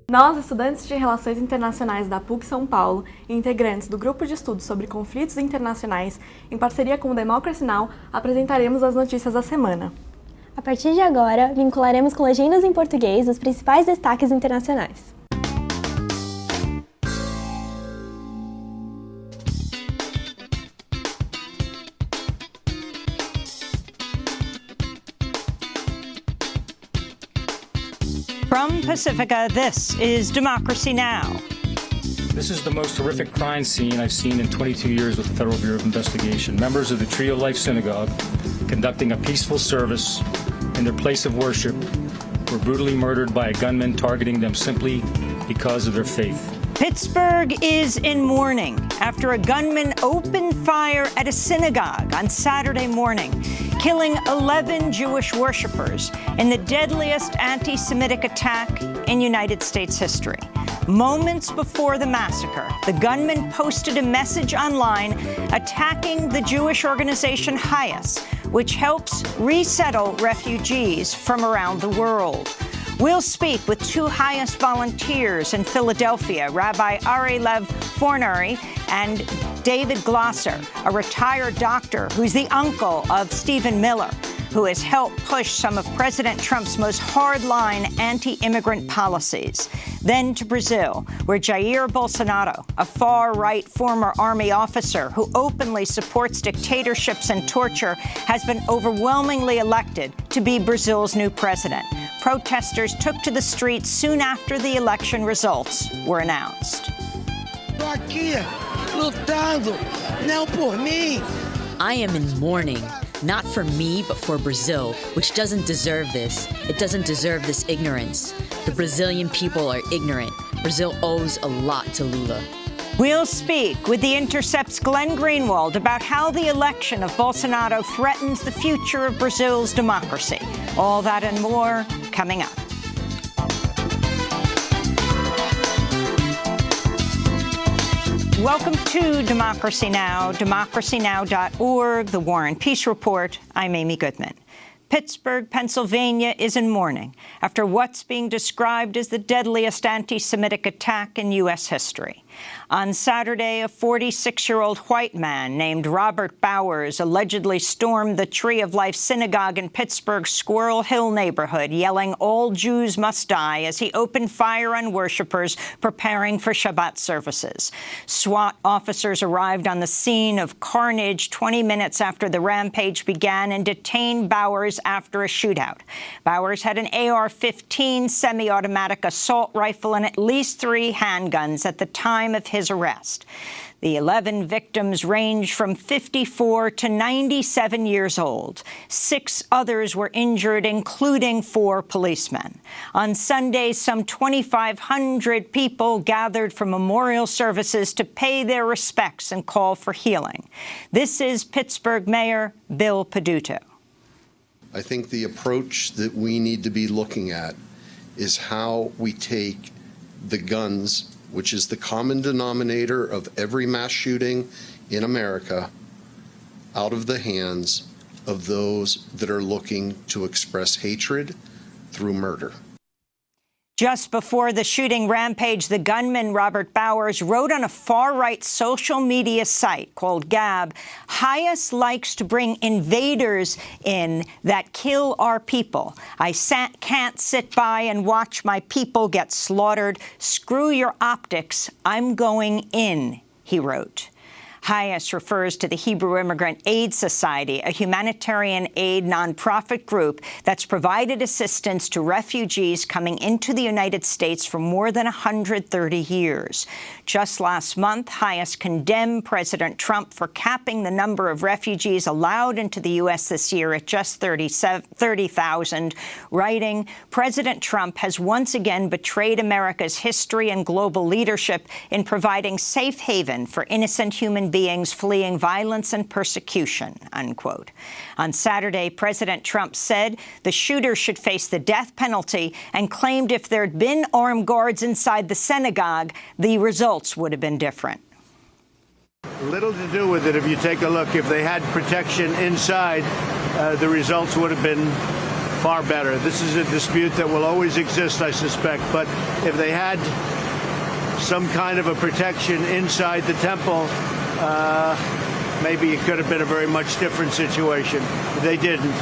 Nós, estudantes de Relações Internacionais da PUC São Paulo e integrantes do Grupo de Estudos sobre Conflitos Internacionais, em parceria com o Democracy Now!, apresentaremos as notícias da semana. A partir de agora, vincularemos com legendas em português os principais destaques internacionais. From Pacifica, this is Democracy Now! This is the most horrific crime scene I've seen in 22 years with the Federal Bureau of Investigation. Members of the Tree of Life Synagogue, conducting a peaceful service in their place of worship, were brutally murdered by a gunman targeting them simply because of their faith. Pittsburgh is in mourning after a gunman opened fire at a synagogue on Saturday morning, killing 11 Jewish worshipers in the deadliest anti-Semitic attack in United States history. Moments before the massacre, the gunman posted a message online attacking the Jewish organization HIAS, which helps resettle refugees from around the world. We'll speak with two HIAS volunteers in Philadelphia, Rabbi Ari Lev Fornari and David Glosser, a retired doctor who's the uncle of Stephen Miller, who has helped push some of President Trump's most hardline anti-immigrant policies. Then to Brazil, where Jair Bolsonaro, a far-right former army officer who openly supports dictatorships and torture, has been overwhelmingly elected to be Brazil's new president. Protesters took to the streets soon after the election results were announced. Tô aqui, lutando, não por mim. I am in mourning, not for me, but for Brazil, which doesn't deserve this. It doesn't deserve this ignorance. The Brazilian people are ignorant. Brazil owes a lot to Lula. We'll speak with The Intercept's Glenn Greenwald about how the election of Bolsonaro threatens the future of Brazil's democracy. All that and more coming up. Welcome to Democracy Now!, democracynow.org, the War and Peace Report. I'm Amy Goodman. Pittsburgh, Pennsylvania is in mourning after what's being described as the deadliest anti-Semitic attack in U.S. history. On Saturday, a 46-year-old white man named Robert Bowers allegedly stormed the Tree of Life Synagogue in Pittsburgh's Squirrel Hill neighborhood, yelling, "All Jews must die," as he opened fire on worshipers preparing for Shabbat services. SWAT officers arrived on the scene of carnage 20 minutes after the rampage began and detained Bowers after a shootout. Bowers had an AR-15 semi-automatic assault rifle and at least 3 handguns at the time of his arrest. The 11 victims range from 54 to 97 years old. 6 others were injured, including 4 policemen. On Sunday, some 2,500 people gathered for memorial services to pay their respects and call for healing. This is Pittsburgh Mayor Bill Peduto. I think the approach that we need to be looking at is how we take the guns, which is the common denominator of every mass shooting in America, out of the hands of those that are looking to express hatred through murder. Just before the shooting rampage, the gunman, Robert Bowers, wrote on a far-right social media site called Gab, "HIAS likes to bring invaders in that kill our people. I can't sit by and watch my people get slaughtered. Screw your optics. I'm going in," he wrote. HIAS refers to the Hebrew Immigrant Aid Society, a humanitarian aid nonprofit group that's provided assistance to refugees coming into the United States for more than 130 years. Just last month, HIAS condemned President Trump for capping the number of refugees allowed into the U.S. this year at just 30,000, writing, "President Trump has once again betrayed America's history and global leadership in providing safe haven for innocent human beings fleeing violence and persecution," unquote. On Saturday, President Trump said the shooter should face the death penalty and claimed if there'd been armed guards inside the synagogue, the results would have been different. Little to do with it if you take a look. If they had protection inside, the results would have been far better. This is a dispute that will always exist, I suspect, but if they had some kind of a protection inside the temple, maybe it could have been a very much different situation. But they didn't.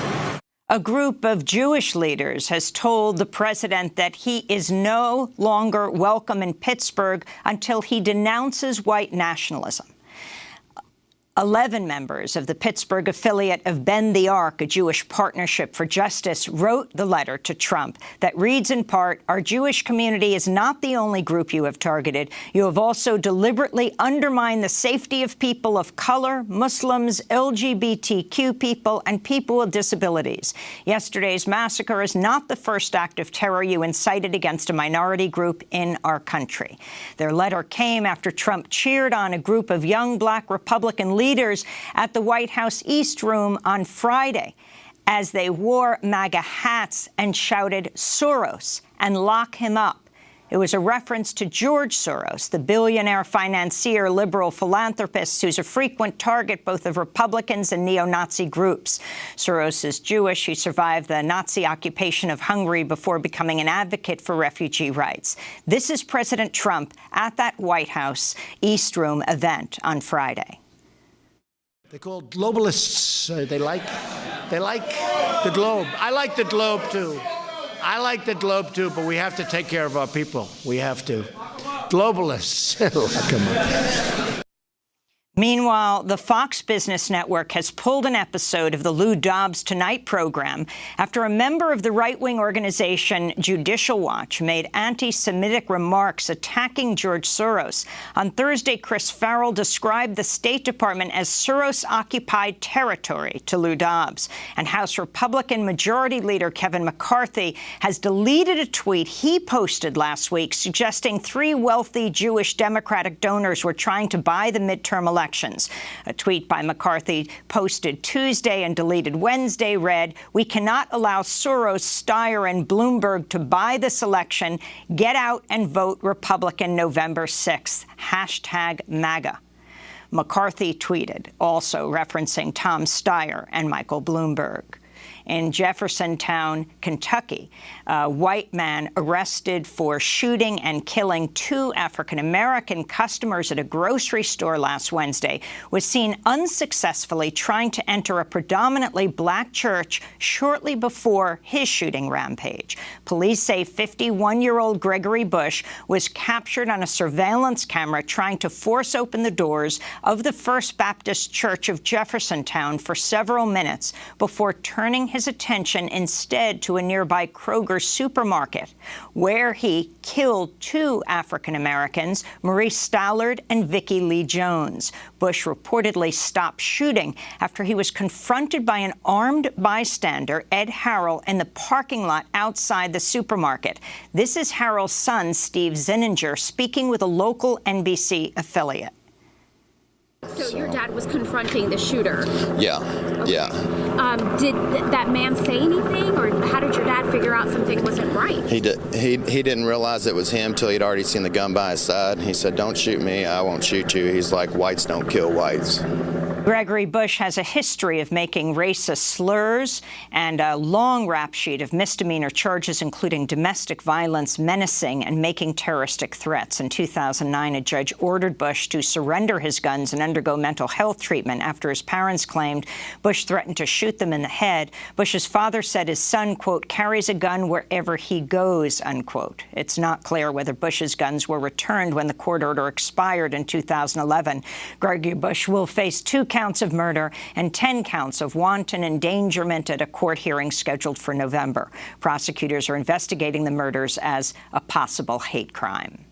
A group of Jewish leaders has told the president that he is no longer welcome in Pittsburgh until he denounces white nationalism. 11 members of the Pittsburgh affiliate of Bend the Ark, a Jewish partnership for justice, wrote the letter to Trump that reads in part, "Our Jewish community is not the only group you have targeted. You have also deliberately undermined the safety of people of color, Muslims, LGBTQ people, and people with disabilities. Yesterday's massacre is not the first act of terror you incited against a minority group in our country." Their letter came after Trump cheered on a group of young black Republican leaders at the White House East Room on Friday as they wore MAGA hats and shouted "Soros" and "Lock him up." It was a reference to George Soros, the billionaire financier, liberal philanthropist who's a frequent target both of Republicans and neo-Nazi groups. Soros is Jewish. He survived the Nazi occupation of Hungary before becoming an advocate for refugee rights. This is President Trump at that White House East Room event on Friday. They're called globalists. They like the globe. I like the globe, too. I like the globe, too, but we have to take care of our people. We have to. Globalists. Lock 'em up. Meanwhile, the Fox Business Network has pulled an episode of the Lou Dobbs Tonight program after a member of the right-wing organization Judicial Watch made anti-Semitic remarks attacking George Soros. On Thursday, Chris Farrell described the State Department as Soros-occupied territory to Lou Dobbs. And House Republican Majority Leader Kevin McCarthy has deleted a tweet he posted last week suggesting 3 wealthy Jewish Democratic donors were trying to buy the midterm elections. A tweet by McCarthy posted Tuesday and deleted Wednesday read, "We cannot allow Soros, Steyer, and Bloomberg to buy this election. Get out and vote Republican November 6th. #MAGA." McCarthy tweeted, also referencing Tom Steyer and Michael Bloomberg. In Jeffersontown, Kentucky, a white man arrested for shooting and killing 2 African-American customers at a grocery store last Wednesday was seen unsuccessfully trying to enter a predominantly black church shortly before his shooting rampage. Police say 51-year-old Gregory Bush was captured on a surveillance camera trying to force open the doors of the First Baptist Church of Jeffersontown for several minutes before turning his attention instead to a nearby Kroger supermarket, where he killed 2 African-Americans, Maurice Stallard and Vicki Lee Jones. Bush reportedly stopped shooting after he was confronted by an armed bystander, Ed Harrell, in the parking lot outside the supermarket. This is Harrell's son, Steve Zinninger, speaking with a local NBC affiliate. So your dad was confronting the shooter? Yeah, okay. Yeah. Did that man say anything, or how did your dad figure out something wasn't right? He didn't realize it was him till he'd already seen the gun by his side. He said, "Don't shoot me, I won't shoot you." He's like, "Whites don't kill whites." Gregory Bush has a history of making racist slurs and a long rap sheet of misdemeanor charges, including domestic violence, menacing, and making terroristic threats. In 2009, a judge ordered Bush to surrender his guns and undergo mental health treatment after his parents claimed Bush threatened to shoot them in the head. Bush's father said his son, quote, "carries a gun wherever he goes," unquote. It's not clear whether Bush's guns were returned when the court order expired in 2011. Gregory Bush will face 2 counts of murder and 10 counts of wanton endangerment at a court hearing scheduled for November. Prosecutors are investigating the murders as a possible hate crime.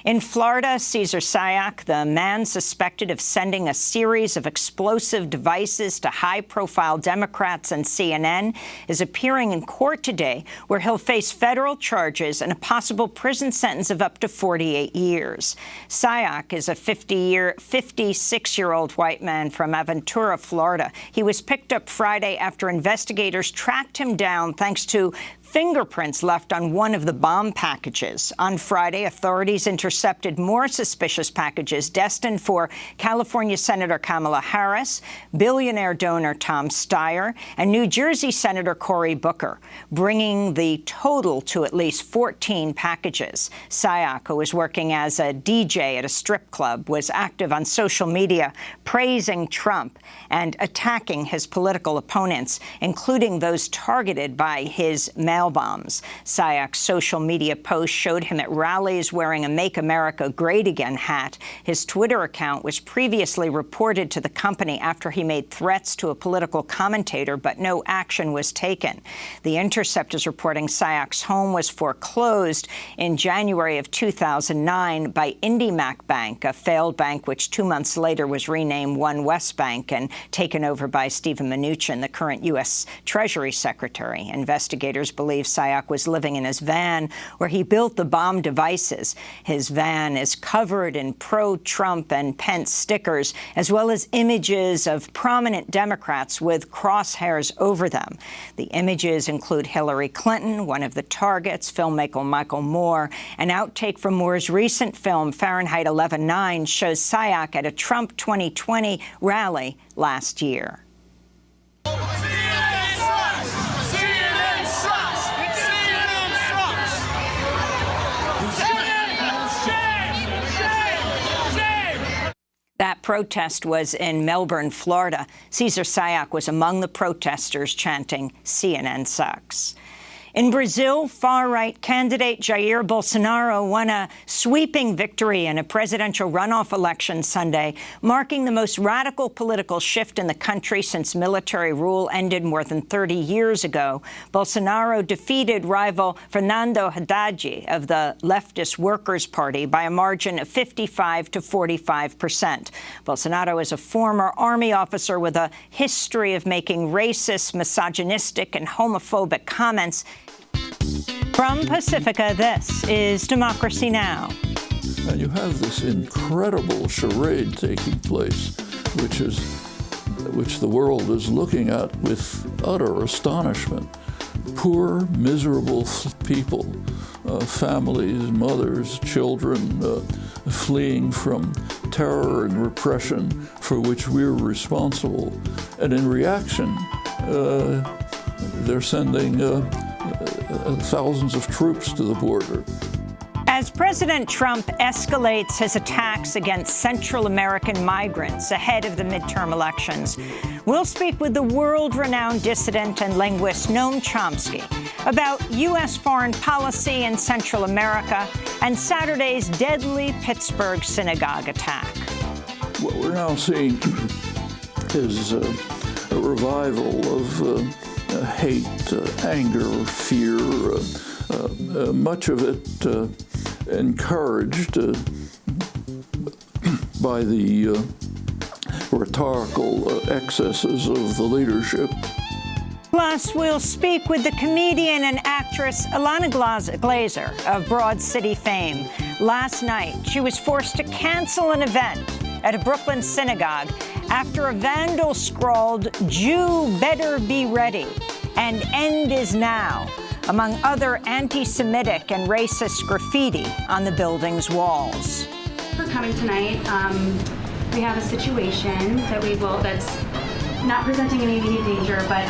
In Florida, Cesar Sayoc, the man suspected of sending a series of explosive devices to high-profile Democrats and CNN, is appearing in court today, where he'll face federal charges and a possible prison sentence of up to 48 years. Sayoc is a 56-year-old white man from Aventura, Florida. He was picked up Friday after investigators tracked him down thanks to fingerprints left on one of the bomb packages. On Friday, authorities intercepted more suspicious packages destined for California Senator Kamala Harris, billionaire donor Tom Steyer, and New Jersey Senator Cory Booker, bringing the total to at least 14 packages. Sayak, who was working as a DJ at a strip club, was active on social media praising Trump and attacking his political opponents, including those targeted by his mail bombs. Sayak's social media post showed him at rallies wearing a Make America Great Again hat. His Twitter account was previously reported to the company after he made threats to a political commentator, but no action was taken. The Intercept is reporting Sayak's home was foreclosed in January of 2009 by IndyMac Bank, a failed bank which 2 months later was renamed One West Bank and taken over by Steven Mnuchin, the current U.S. Treasury Secretary. Investigators believe Sayak was living in his van where he built the bomb devices. His van is covered in pro-Trump and Pence stickers, as well as images of prominent Democrats with crosshairs over them. The images include Hillary Clinton, one of the targets, filmmaker Michael Moore. An outtake from Moore's recent film, Fahrenheit 11/9, shows Sayak at a Trump 2020 rally last year. That protest was in Melbourne, Florida. Cesar Sayak was among the protesters chanting, "CNN sucks." In Brazil, far-right candidate Jair Bolsonaro won a sweeping victory in a presidential runoff election Sunday, marking the most radical political shift in the country since military rule ended more than 30 years ago. Bolsonaro defeated rival Fernando Haddad of the leftist Workers' Party by a margin of 55 to 45%. Bolsonaro is a former army officer with a history of making racist, misogynistic, and homophobic comments. From Pacifica, this is Democracy Now! And you have this incredible charade taking place, which the world is looking at with utter astonishment. Poor, miserable people, families, mothers, children, fleeing from terror and repression for which we're responsible. And in reaction, they're sending thousands of troops to the border. As President Trump escalates his attacks against Central American migrants ahead of the midterm elections, we'll speak with the world-renowned dissident and linguist Noam Chomsky about U.S. foreign policy in Central America and Saturday's deadly Pittsburgh synagogue attack. What we're now seeing is a revival of hate, anger, fear, much of it encouraged by the rhetorical excesses of the leadership. Plus, we'll speak with the comedian and actress Ilana Glazer of Broad City fame. Last night, she was forced to cancel an event at a Brooklyn synagogue after a vandal scrawled, "Jew better be ready," and "End is now," among other anti-Semitic and racist graffiti on the building's walls. For coming tonight, we have a situation that's not presenting any immediate danger, but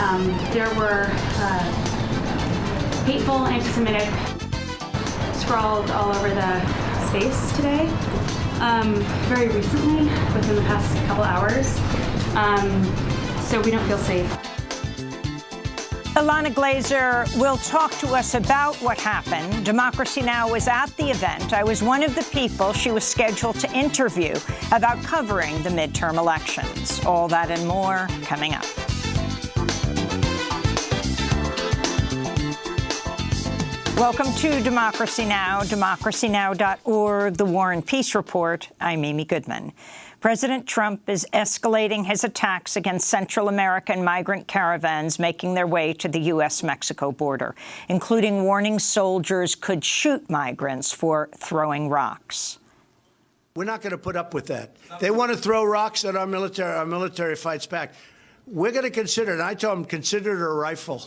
there were hateful anti-Semitic scrawled all over the space today. Very recently, within the past couple hours, so we don't feel safe. Ilana Glazer will talk to us about what happened. Democracy Now! Was at the event. I was one of the people she was scheduled to interview about covering the midterm elections. All that and more coming up. Welcome to Democracy Now!, democracynow.org, The War and Peace Report. I'm Amy Goodman. President Trump is escalating his attacks against Central American migrant caravans making their way to the U.S.-Mexico border, including warning soldiers could shoot migrants for throwing rocks. We're not going to put up with that. They want to throw rocks at our military fights back. We're going to consider, and I told them, consider it a rifle.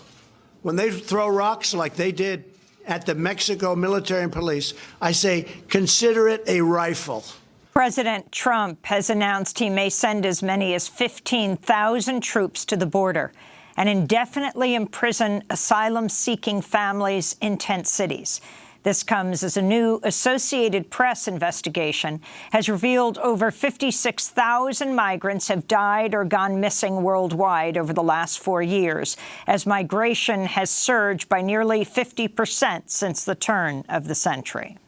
when they throw rocks like they did at the Mexico military and police, I say, consider it a rifle. President Trump has announced he may send as many as 15,000 troops to the border and indefinitely imprison asylum-seeking families in tent cities. This comes as a new Associated Press investigation has revealed over 56,000 migrants have died or gone missing worldwide over the last 4 years, as migration has surged by nearly 50% since the turn of the century.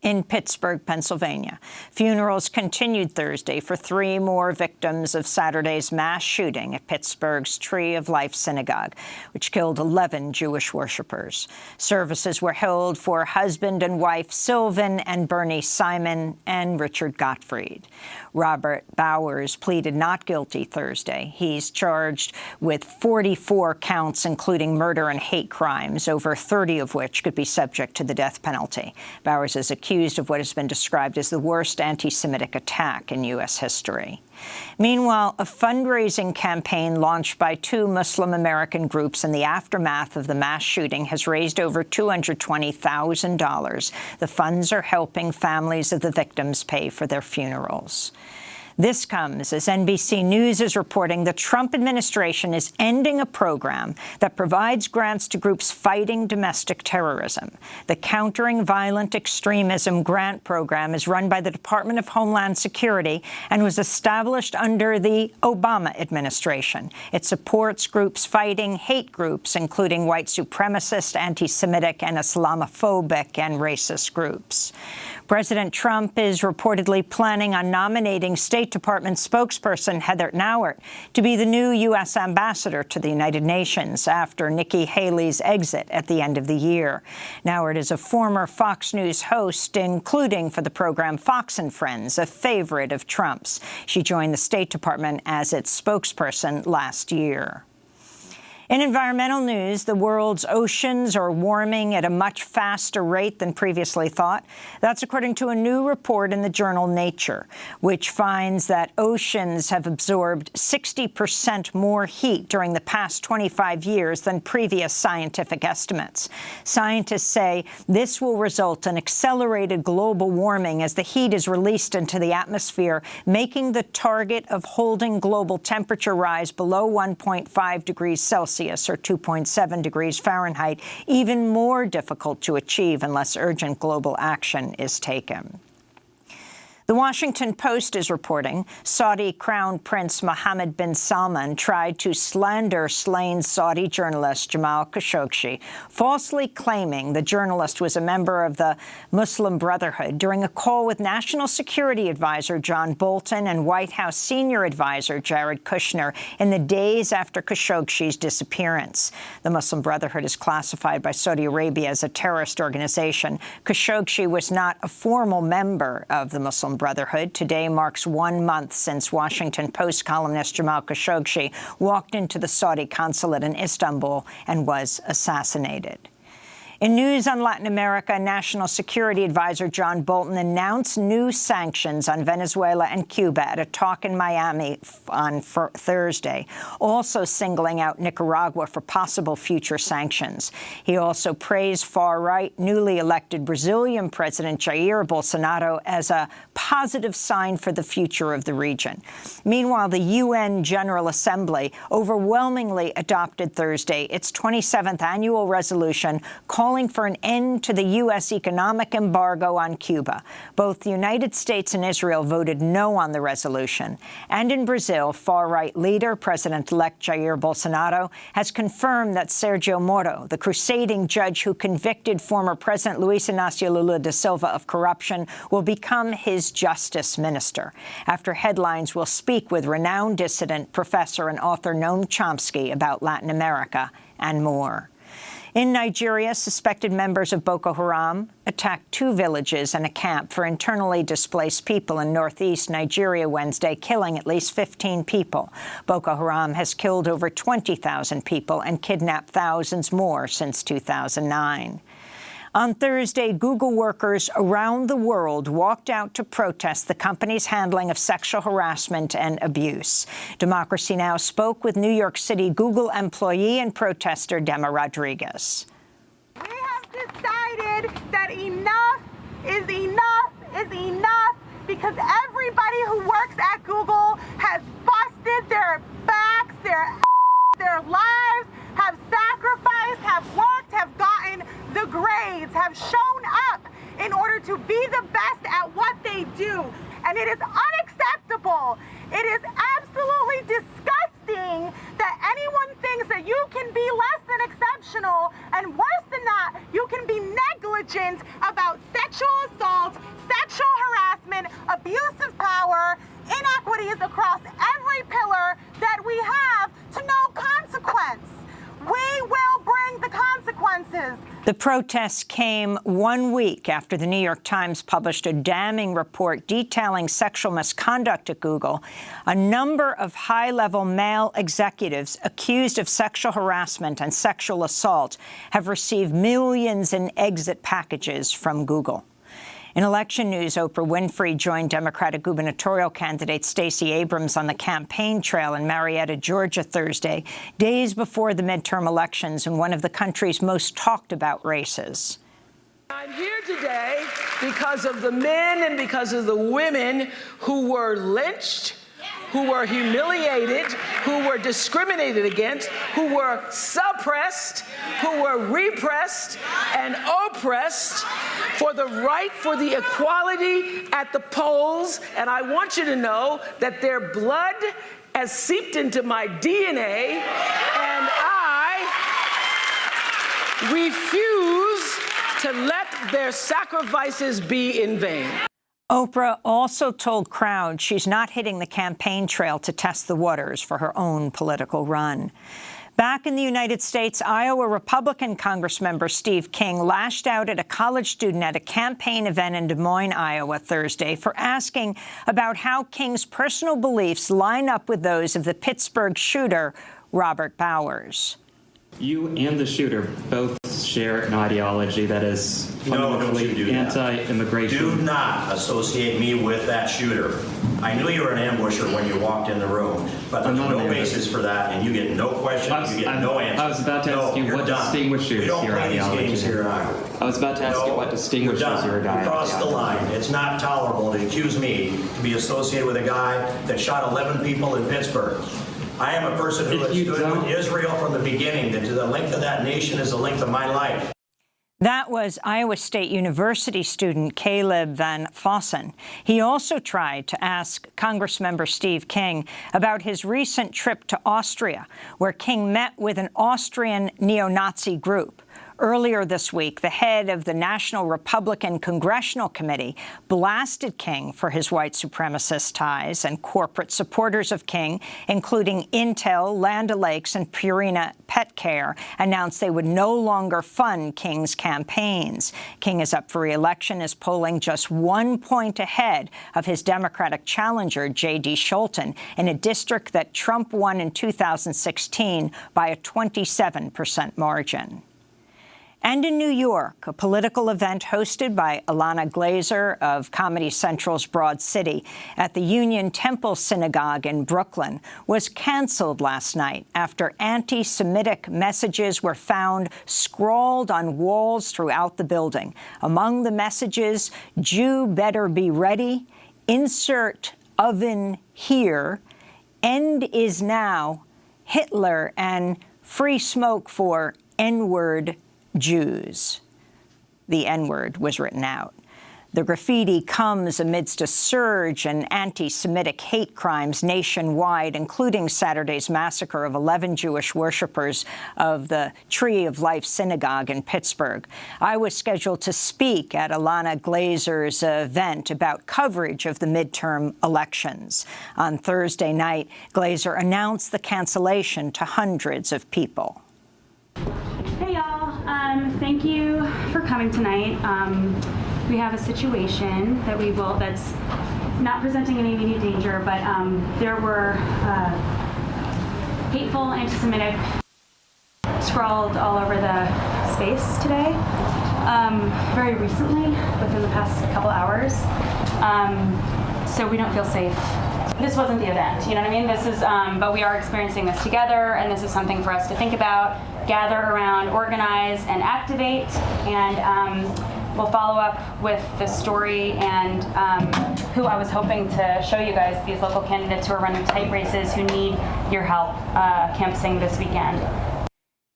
In Pittsburgh, Pennsylvania, funerals continued Thursday for 3 more victims of Saturday's mass shooting at Pittsburgh's Tree of Life Synagogue, which killed 11 Jewish worshipers. Services were held for husband and wife Sylvan and Bernie Simon and Richard Gottfried. Robert Bowers pleaded not guilty Thursday. He's charged with 44 counts, including murder and hate crimes, over 30 of which could be subject to the death penalty. Bowers is accused of what has been described as the worst anti-Semitic attack in U.S. history. Meanwhile, a fundraising campaign launched by 2 Muslim American groups in the aftermath of the mass shooting has raised over $220,000. The funds are helping families of the victims pay for their funerals. This comes as NBC News is reporting the Trump administration is ending a program that provides grants to groups fighting domestic terrorism. The Countering Violent Extremism grant program is run by the Department of Homeland Security and was established under the Obama administration. It supports groups fighting hate groups, including white supremacist, anti-Semitic, and Islamophobic and racist groups. President Trump is reportedly planning on nominating State Department spokesperson Heather Nauert to be the new U.S. ambassador to the United Nations after Nikki Haley's exit at the end of the year. Nauert is a former Fox News host, including for the program Fox and Friends, a favorite of Trump's. She joined the State Department as its spokesperson last year. In environmental news, the world's oceans are warming at a much faster rate than previously thought. That's according to a new report in the journal Nature, which finds that oceans have absorbed 60% more heat during the past 25 years than previous scientific estimates. Scientists say this will result in accelerated global warming as the heat is released into the atmosphere, making the target of holding global temperature rise below 1.5 degrees Celsius or 2.7 degrees Fahrenheit even more difficult to achieve unless urgent global action is taken. The Washington Post is reporting Saudi Crown Prince Mohammed bin Salman tried to slander slain Saudi journalist Jamal Khashoggi, falsely claiming the journalist was a member of the Muslim Brotherhood during a call with National Security Advisor John Bolton and White House Senior Advisor Jared Kushner in the days after Khashoggi's disappearance. The Muslim Brotherhood is classified by Saudi Arabia as a terrorist organization. Khashoggi was not a formal member of the Muslim Brotherhood. Today marks 1 month since Washington Post columnist Jamal Khashoggi walked into the Saudi consulate in Istanbul and was assassinated. In news on Latin America, National Security Advisor John Bolton announced new sanctions on Venezuela and Cuba at a talk in Miami on Thursday, also singling out Nicaragua for possible future sanctions. He also praised far-right, newly elected Brazilian President Jair Bolsonaro as a positive sign for the future of the region. Meanwhile, the UN General Assembly overwhelmingly adopted Thursday its 27th annual resolution calling for an end to the U.S. economic embargo on Cuba. Both the United States and Israel voted no on the resolution. And in Brazil, far-right leader, President-elect Jair Bolsonaro, has confirmed that Sergio Moro, the crusading judge who convicted former President Luiz Inácio Lula da Silva of corruption, will become his justice minister. After headlines, we'll speak with renowned dissident, professor, and author Noam Chomsky about Latin America and more. In Nigeria, suspected members of Boko Haram attacked 2 villages and a camp for internally displaced people in northeast Nigeria Wednesday, killing at least 15 people. Boko Haram has killed over 20,000 people and kidnapped thousands more since 2009. On Thursday, Google workers around the world walked out to protest the company's handling of sexual harassment and abuse. Democracy Now! Spoke with New York City Google employee and protester Dema Rodriguez. We have decided that enough is enough is enough because everybody who works at Google has busted their backs, their lives, have sacrificed, have worked, have gotten the grades, have shown up in order to be the best at what they do. And it is unacceptable. It is absolutely disgusting that anyone thinks that you can be less than exceptional, and worse than that, you can be negligent about sexual assault, sexual harassment, abuse of power, inequities across every pillar that we have to no consequence. We will bring the consequences. The protests came 1 week after the New York Times published a damning report detailing sexual misconduct at Google. A number of high-level male executives accused of sexual harassment and sexual assault have received millions in exit packages from Google. In election news, Oprah Winfrey joined Democratic gubernatorial candidate Stacey Abrams on the campaign trail in Marietta, Georgia, Thursday, days before the midterm elections in one of the country's most talked-about races. I'm here today because of the men and because of the women who were lynched, who were humiliated, who were discriminated against, who were suppressed, who were repressed and oppressed for the right for the equality at the polls. And I want you to know that their blood has seeped into my DNA, and I refuse to let their sacrifices be in vain. Oprah also told crowds she's not hitting the campaign trail to test the waters for her own political run. Back in the United States, Iowa Republican Congressmember Steve King lashed out at a college student at a campaign event in Des Moines, Iowa, Thursday for asking about how King's personal beliefs line up with those of the Pittsburgh shooter, Robert Bowers. You and the shooter both share an ideology that is fundamentally anti-immigration. Do not associate me with that shooter. I knew you were an ambusher when you walked in the room, but there's no basis for that, and you get no questions, you get no answers. I was about to ask you what distinguishes your ideology. These games here in Iowa. I was about to ask you what distinguishes your ideology. You crossed the line. It's not tolerable to accuse me to be associated with a guy that shot 11 people in Pittsburgh. I am a person who has stood with Israel from the beginning. That the length of that nation is the length of my life. That was Iowa State University student Caleb Van Fossen. He also tried to ask Congressmember Steve King about his recent trip to Austria, where King met with an Austrian neo-Nazi group. Earlier this week, the head of the National Republican Congressional Committee blasted King for his white supremacist ties, and corporate supporters of King, including Intel, Land O'Lakes, and Purina Pet Care, announced they would no longer fund King's campaigns. King is up for re-election, is polling just 1 point ahead of his Democratic challenger, J.D. Scholten, in a district that Trump won in 2016 by a 27% margin. And in New York, a political event hosted by Ilana Glazer of Comedy Central's Broad City at the Union Temple Synagogue in Brooklyn was canceled last night after anti-Semitic messages were found scrawled on walls throughout the building. Among the messages, "Jew better be ready," "Insert oven here," "End is now," "Hitler," and "Free smoke for N-word Jews." The N-word was written out. The graffiti comes amidst a surge in anti-Semitic hate crimes nationwide, including Saturday's massacre of 11 Jewish worshippers of the Tree of Life Synagogue in Pittsburgh. I was scheduled to speak at Ilana Glazer's event about coverage of the midterm elections. On Thursday night, Glazer announced the cancellation to hundreds of people. Hey, y'all. Thank you for coming tonight. We have a situation that's not presenting any immediate danger, but there were hateful anti-Semitic scrawled all over the space today. very recently, within the past couple hours. So we don't feel safe. This wasn't the event, you know what I mean? This is, but we are experiencing this together, and this is something for us to think about, gather around, organize, and activate, and we'll follow up with the story and who I was hoping to show you guys, these local candidates who are running tight races who need your help canvassing this weekend.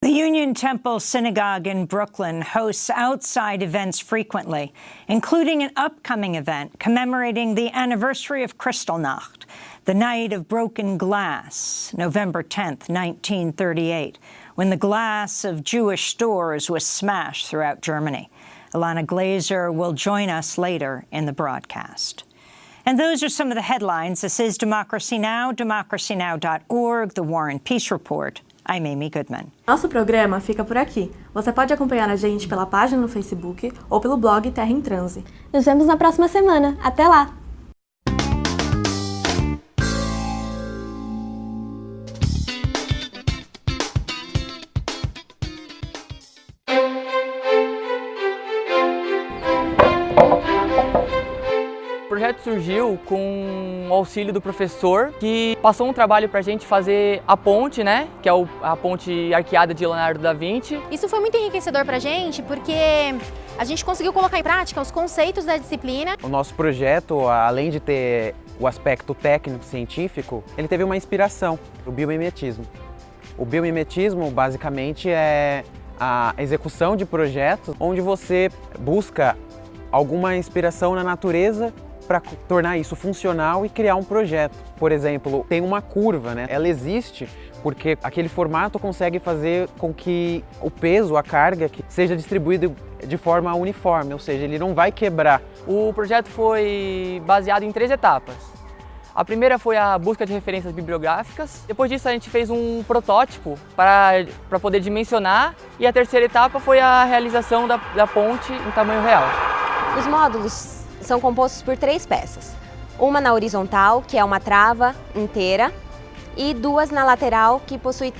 The Union Temple Synagogue in Brooklyn hosts outside events frequently, including an upcoming event commemorating the anniversary of Kristallnacht, the Night of Broken Glass, November 10th, 1938, when the glass of Jewish stores was smashed throughout Germany. Ilana Glazer will join us later in the broadcast. And those are some of the headlines. This is Democracy Now!, democracynow.org, The War and Peace Report. I'm Amy Goodman. Nosso programa fica por aqui. Você pode acompanhar a gente pela página no Facebook ou pelo blog Terra em Transe. Nos vemos na próxima semana. Até lá! O projeto surgiu com o auxílio do professor, que passou um trabalho para a gente fazer a ponte, né? Que é a ponte arqueada de Leonardo da Vinci. Isso foi muito enriquecedor para a gente, porque a gente conseguiu colocar em prática os conceitos da disciplina. O nosso projeto, além de ter o aspecto técnico-científico, ele teve uma inspiração, o biomimetismo. O biomimetismo, basicamente, é a execução de projetos onde você busca alguma inspiração na natureza para tornar isso funcional e criar um projeto. Por exemplo, tem uma curva, né? Ela existe porque aquele formato consegue fazer com que o peso, a carga, seja distribuído de forma uniforme, ou seja, ele não vai quebrar. O projeto foi baseado em 3 etapas. A primeira foi a busca de referências bibliográficas. Depois disso, a gente fez um protótipo para poder dimensionar. E a terceira etapa foi a realização da ponte em tamanho real. Os módulos são compostos por 3 peças. Uma na horizontal, que é uma trava inteira, e 2 na lateral, que possui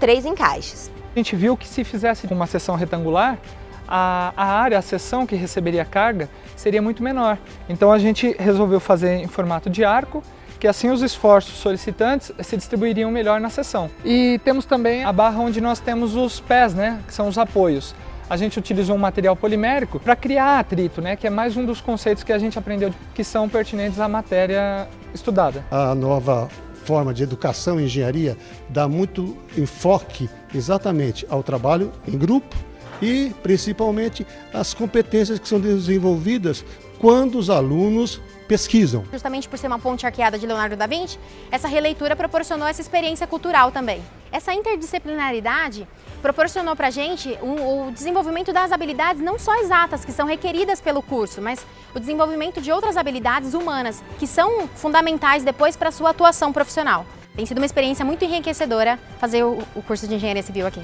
3 encaixes. A gente viu que se fizesse uma seção retangular, a área, a seção que receberia carga, seria muito menor. Então a gente resolveu fazer em formato de arco, que assim os esforços solicitantes se distribuiriam melhor na seção. E temos também a barra onde nós temos os pés, né, que são os apoios. A gente utilizou um material polimérico para criar atrito, né, que é mais um dos conceitos que a gente aprendeu que são pertinentes à matéria estudada. A nova forma de educação e engenharia dá muito enfoque exatamente ao trabalho em grupo e principalmente às competências que são desenvolvidas quando os alunos pesquisam. Justamente por ser uma ponte arqueada de Leonardo da Vinci, essa releitura proporcionou essa experiência cultural também. Essa interdisciplinaridade proporcionou para a gente o desenvolvimento das habilidades não só exatas, que são requeridas pelo curso, mas o desenvolvimento de outras habilidades humanas, que são fundamentais depois para a sua atuação profissional. Tem sido uma experiência muito enriquecedora fazer o curso de Engenharia Civil aqui.